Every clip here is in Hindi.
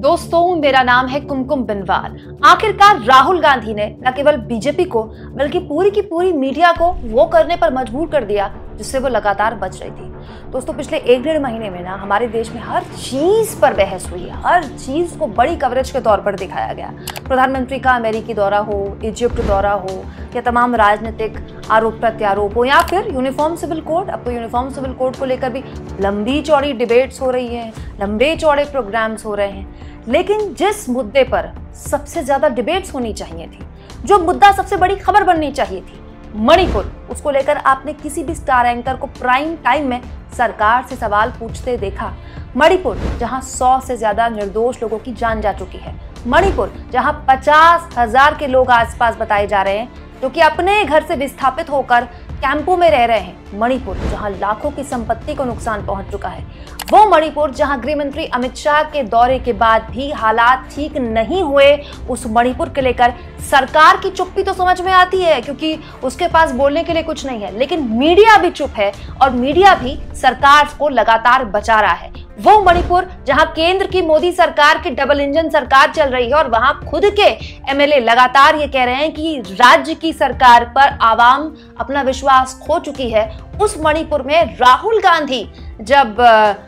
दोस्तों, मेरा नाम है कुमकुम बिनवाल। आखिरकार राहुल गांधी ने न केवल बीजेपी को बल्कि पूरी की पूरी मीडिया को वो करने पर मजबूर कर दिया जिससे वो लगातार बच रही थी। दोस्तों, पिछले 1-1.5 महीने में ना हमारे देश में हर चीज पर बहस हुई है, हर चीज को बड़ी कवरेज के तौर पर दिखाया गया। प्रधानमंत्री का अमेरिकी दौरा हो, इजिप्ट दौरा हो, या तमाम राजनीतिक आरोप प्रत्यारोप हो, या फिर यूनिफॉर्म सिविल कोड। अब तो यूनिफॉर्म सिविल कोड को लेकर भी लंबी चौड़ी डिबेट्स हो रही है, लंबे चौड़े प्रोग्राम्स हो रहे हैं। लेकिन जिस मुद्दे पर सबसे ज्यादा डिबेट्स होनी चाहिए थी, जो मुद्दा सबसे बड़ी खबर बननी चाहिए थी, मणिपुर, उसको लेकर आपने किसी भी स्टार एंकर को प्राइम टाइम में सरकार से सवाल पूछते देखा? मणिपुर, जहां 100 से ज्यादा निर्दोष लोगों की जान जा चुकी है। मणिपुर, जहां 50,000 के लोग आसपास बताए जा रहे हैं जो कि अपने घर से विस्थापित होकर कैंपों में रह रहे हैं। मणिपुर, जहां लाखों की संपत्ति को नुकसान पहुंच चुका है। वो मणिपुर जहां गृह मंत्री अमित शाह के दौरे के बाद भी हालात ठीक नहीं हुए। उस मणिपुर के लेकर सरकार की चुप्पी तो समझ में आती है, क्योंकि उसके पास बोलने के लिए कुछ नहीं है, लेकिन मीडिया भी चुप है और मीडिया भी सरकार को लगातार बचा रहा है। वो मणिपुर जहां केंद्र की मोदी सरकार की डबल इंजन सरकार चल रही है और वहां खुद के एमएलए लगातार ये कह रहे हैं कि राज्य की सरकार पर आवाम अपना विश्वास खो चुकी है। उस मणिपुर में राहुल गांधी जब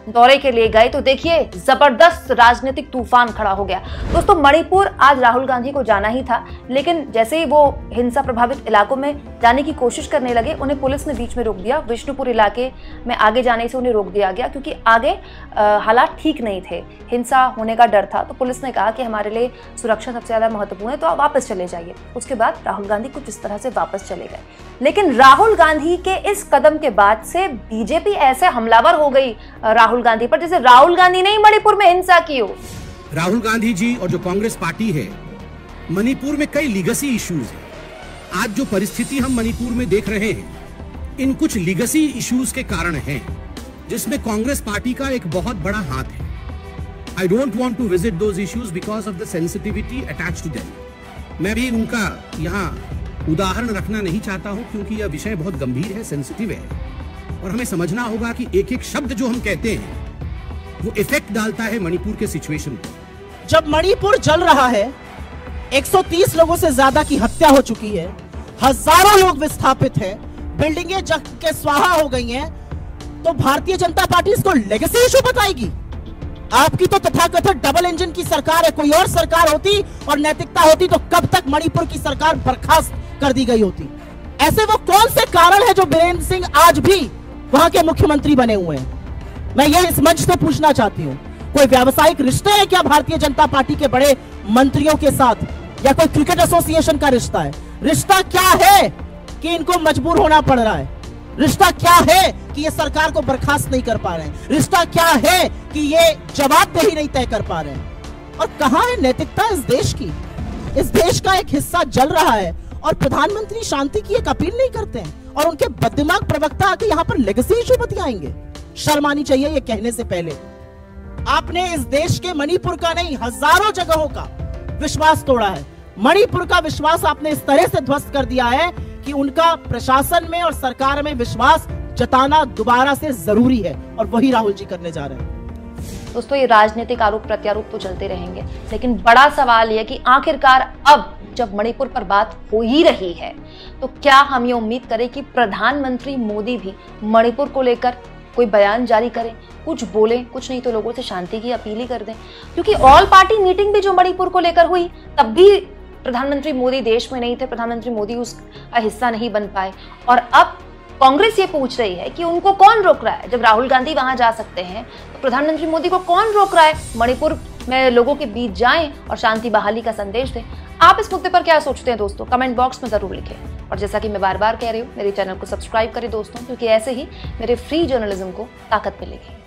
दौरे के लिए गए तो देखिए जबरदस्त राजनीतिक तूफान खड़ा हो गया। दोस्तों, मणिपुर आज राहुल गांधी को जाना ही था, लेकिन जैसे ही वो हिंसा प्रभावित इलाकों में जाने की कोशिश करने लगे, उन्हें पुलिस ने बीच में रोक दिया। विष्णुपुर इलाके में आगे जाने से उन्हें रोक दिया गया, क्योंकि आगे हालात ठीक नहीं थे, हिंसा होने का डर था। तो पुलिस ने कहा कि हमारे लिए सुरक्षा सबसे ज्यादा महत्वपूर्ण है, तो आप वापस चले जाइए। उसके बाद राहुल गांधी कुछ इस तरह से वापस चले गए। लेकिन राहुल गांधी के इस कदम के बाद से बीजेपी ऐसे हमलावर हो गई राहुल गांधी पर, जैसे राहुल गांधी ने ही मणिपुर में हिंसा की हो। राहुल गांधी जी और जो कांग्रेस पार्टी है, मणिपुर में कई लीगेसी इश्यूज हैं। आज जो परिस्थिति हम मणिपुर में देख रहे हैं, इन कुछ लीगेसी इश्यूज के कारण हैं, जिसमें कांग्रेस पार्टी का एक बहुत बड़ा हाथ है। I don't want to visit those issues because of the sensitivity attached to them. मैं भी उनका यहाँ उदाहरण रखना नहीं चाहता हूं, क्योंकि यह विषय बहुत गंभीर है, सेंसिटिव है, और हमें समझना होगा कि एक एक शब्द जो हम कहते हैं वो इफेक्ट डालता है मणिपुर के सिचुएशन पर। जब मणिपुर जल रहा है, 130 लोगों से ज्यादा की हत्या हो चुकी है, हजारों लोग विस्थापित हैं, बिल्डिंगें जल के स्वाहा हो गई हैं, तो भारतीय जनता पार्टी इसको लेगेसी इशू बताएगी? आपकी तो तथाकथित डबल इंजन की सरकार है। कोई और सरकार होती और नैतिकता होती तो कब तक मणिपुर की सरकार बर्खास्त कर दी गई होती। ऐसे वो कौन से कारण है जो बीरेंद्र सिंह आज भी वहां के मुख्यमंत्री बने हुए हैं? मैं ये इस मंच से पूछना चाहती हूँ, कोई व्यावसायिक रिश्ते हैं क्या भारतीय जनता पार्टी के बड़े मंत्रियों के साथ, या कोई क्रिकेट एसोसिएशन का रिश्ता है? रिश्ता क्या है कि इनको मजबूर होना पड़ रहा है? रिश्ता क्या है कि ये सरकार को बर्खास्त नहीं कर पा रहे हैं? रिश्ता क्या है कि ये जवाबदेही नहीं तय कर पा रहे हैं? और कहां है नैतिकता इस देश की? इस देश का एक हिस्सा जल रहा है और प्रधानमंत्री शांति की एक अपील नहीं करते हैं, और उनके बददिमाग प्रवक्ता आके यहाँ पर लेगेसी इशू बतियाएंगे। शर्म आनी चाहिए ये कहने से पहले। आपने इस देश के मणिपुर का नहीं, हजारों जगहों का विश्वास तोड़ा है। मणिपुर का विश्वास आपने इस तरह से ध्वस्त कर दिया है कि उनका प्रशासन में और सरकार में विश्वास जताना दोबारा से जरूरी है, और वही राहुल जी करने जा रहे हैं। दोस्तों, ये राजनीतिक आरोप प्रत्यारोप तो चलते रहेंगे, लेकिन बड़ा सवाल यह कि आखिरकार अब जब मणिपुर पर बात हो ही रही है, तो क्या हम ये उम्मीद करें कि प्रधानमंत्री मोदी भी मणिपुर को लेकर कोई बयान जारी करें, कुछ बोलें, कुछ नहीं तो लोगों से शांति की अपील ही कर दें? क्योंकि ऑल पार्टी मीटिंग भी जो मणिपुर को लेकर हुई, तब भी प्रधानमंत्री मोदी देश में नहीं थे, प्रधानमंत्री मोदी उसका हिस्सा नहीं बन पाए। और अब कांग्रेस ये पूछ रही है कि उनको कौन रोक रहा है? जब राहुल गांधी वहां जा सकते हैं तो प्रधानमंत्री मोदी को कौन रोक रहा है मणिपुर में लोगों के बीच जाएं और शांति बहाली का संदेश दें? आप इस मुद्दे पर क्या सोचते हैं दोस्तों? कमेंट बॉक्स में जरूर लिखें। और जैसा कि मैं बार बार कह रही हूँ, मेरे चैनल को सब्सक्राइब करें दोस्तों, क्योंकि ऐसे ही मेरे फ्री जर्नलिज्म को ताकत मिलेगी।